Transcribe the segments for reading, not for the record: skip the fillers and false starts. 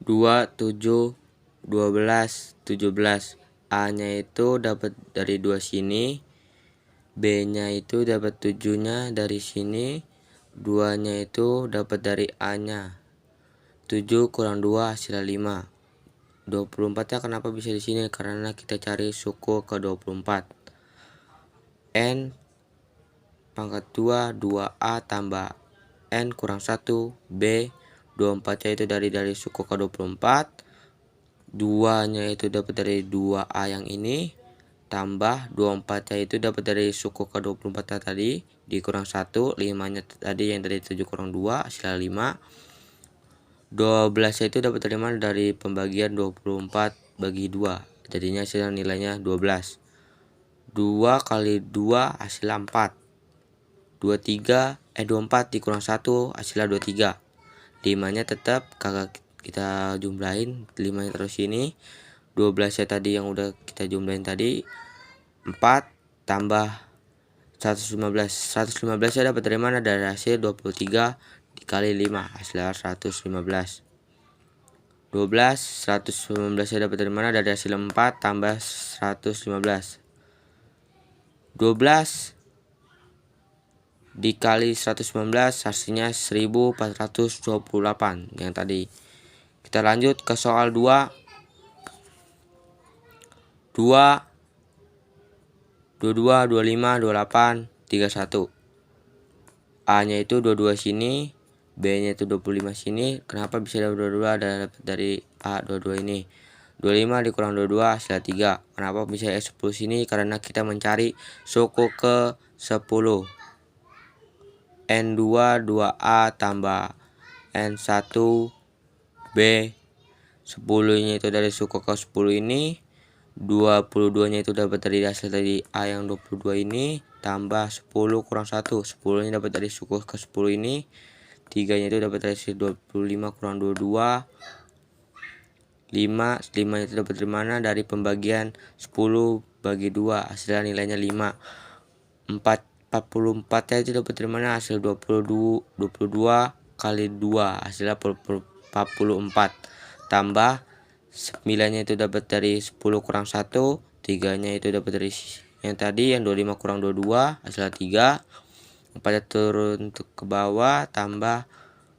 2, 7, 12, 17. A-nya itu dapat dari 2 sini, B-nya itu dapat 7-nya dari sini, 2-nya itu dapat dari A-nya. 7 kurang 2 hasilnya 5. 24-nya kenapa bisa di sini? Karena kita cari suku ke 24. N pangkat 2, 2A tambah N kurang 1, B 24-nya itu dari suku ke 24, 2-nya itu dapat dari 2A yang ini, tambah 24-nya itu dapat dari suku ke 24 tadi, dikurang 1, 5-nya tadi yang dari 7 kurang 2, hasilnya 5. 12-nya itu dapat dari mana? Dari pembagian 24 bagi 2, jadinya hasilnya nilainya 12. 2 kali 2 hasilnya 4. 24 dikurang 1 hasilnya 23. 5-nya tetap kagak kita jumlahin, 5-nya terus sini. 12-nya tadi yang udah kita jumlahin tadi, 4 tambah 115. 115-nya dapat dari mana? Dari hasil 23 dikali 5 hasilnya 115. 12 115-nya dapat dari mana? Dari hasil 4 tambah 115. 12 dikali 119 hasilnya 1428 yang tadi. Kita lanjut ke soal 2. 2 22 25 28 31. A-nya itu 22 sini, B-nya itu 25 sini. Kenapa bisa dapat 22? Dapat dari A 22 ini. 25 dikurang 22 hasilnya 3. Kenapa bisa 10 sini? Karena kita mencari suku ke 10. N2 2A tambah N1 B, 10-nya itu dari suku ke 10 ini, 22-nya itu dapat dari hasil tadi A yang 22 ini, tambah 10 kurang 1, 10-nya dapat dari suku ke 10 ini, 3-nya itu dapat dari hasil 25 kurang 22, 5-nya itu dapat dari mana? Dari pembagian 10 bagi 2, hasilnya nilainya 5. 44-nya itu dapat dari mana? Hasil 22 kali 2 hasilnya 44, tambah 9-nya itu dapat dari 10 kurang 1, 3-nya itu dapat dari yang tadi yang 25 kurang 22 hasilnya 3. 4-nya turun ke bawah, tambah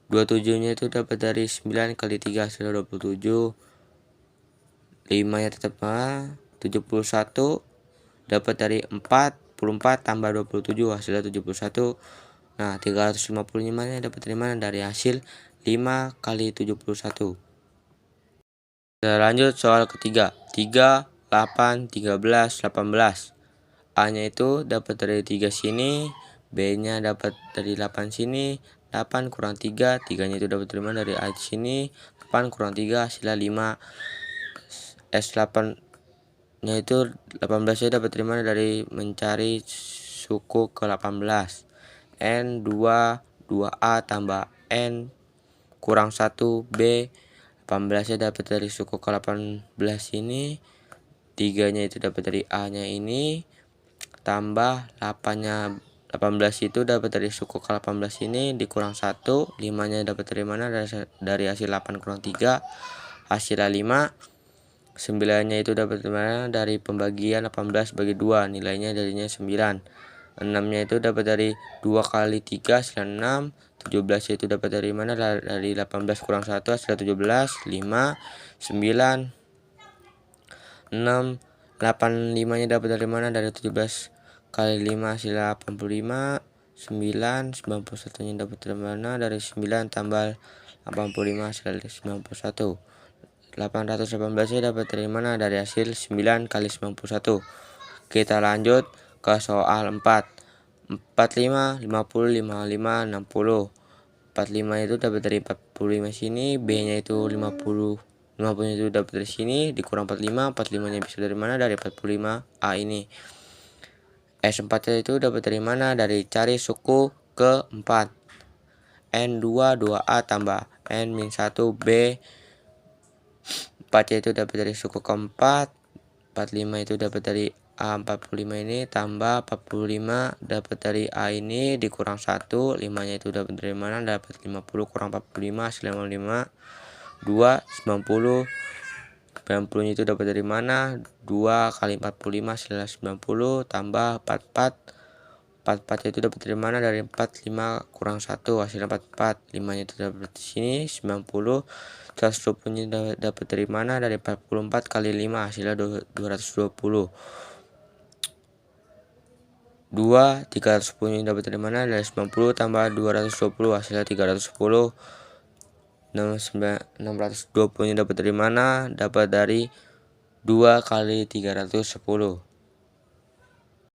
27-nya itu dapat dari 9 kali 3 hasilnya 27. 5-nya tetap 71, dapat dari 44 tambah 27 hasilnya 71. Nah, 355-nya dapat dari mana? Dari hasil 5 kali 71. Kita lanjut soal ketiga. 3, 8, 13, 18. A-nya itu dapat dari 3 sini, B-nya dapat dari 8 sini. 8 kurang 3, 3-nya itu dapat dari mana? Dari A sini. 8 kurang 3 hasilnya 5. S8-nya itu 18-nya dapat dari mana? Dari mencari suku ke 18. N2 2A tambah N kurang 1 B, 18-nya dapat dari suku ke 18 ini, 3-nya itu dapat dari A-nya ini, tambah 8-nya 18 itu dapat dari suku ke 18 ini, dikurang 1, 5-nya dapat dari mana? Dari hasil 8 kurang 3 hasilnya 5. 9-nya itu dapat dari mana? Dari pembagian 18 bagi 2, nilainya jadinya 9. 6-nya itu dapat dari 2 kali 3 hasilnya 6. 17-nya itu dapat dari mana? Dari 18 kurang 1 hasilnya 17. 5, 9, 6, 8, 5-nya dapat dari mana? Dari 17 kali 5 hasilnya 85. 9, 91-nya dapat dari mana? Dari 9 tambah 85 hasilnya 91. 818-nya dapat dari mana? Dari hasil 9 kali 91. Kita lanjut ke soal 4. 45, 50, 55, 60. 45 itu dapat dari 45 sini, B-nya itu 50. 50-nya itu dapat dari sini, dikurang 45. 45-nya bisa dari mana? Dari 45 A ini. S4-nya itu dapat dari mana? Dari cari suku ke 4. N2 2A tambah N-1 B. 4-nya itu dapat dari suku ke 4. 45 itu dapat dari A45 ini, tambah 45 dapat dari A ini, dikurang 1. 5-nya itu dapat dari mana? Dapat 50 kurang 45 hasil 55. 2 90. 90 itu dapat dari mana? 2 kali 45 hasilnya 90 tambah 44. 44 itu dapat dari mana? Dari 4, 5 kurang 1 hasilnya 44. 5 nya itu dapat di sini 90. 120 dapat dari mana? Dari 44 kali 5 hasilnya 220. 2 310 dapat dari mana? Dari 90 tambah 220 hasilnya 310. 620 dapat dari mana? Dapat dari 2 kali 310.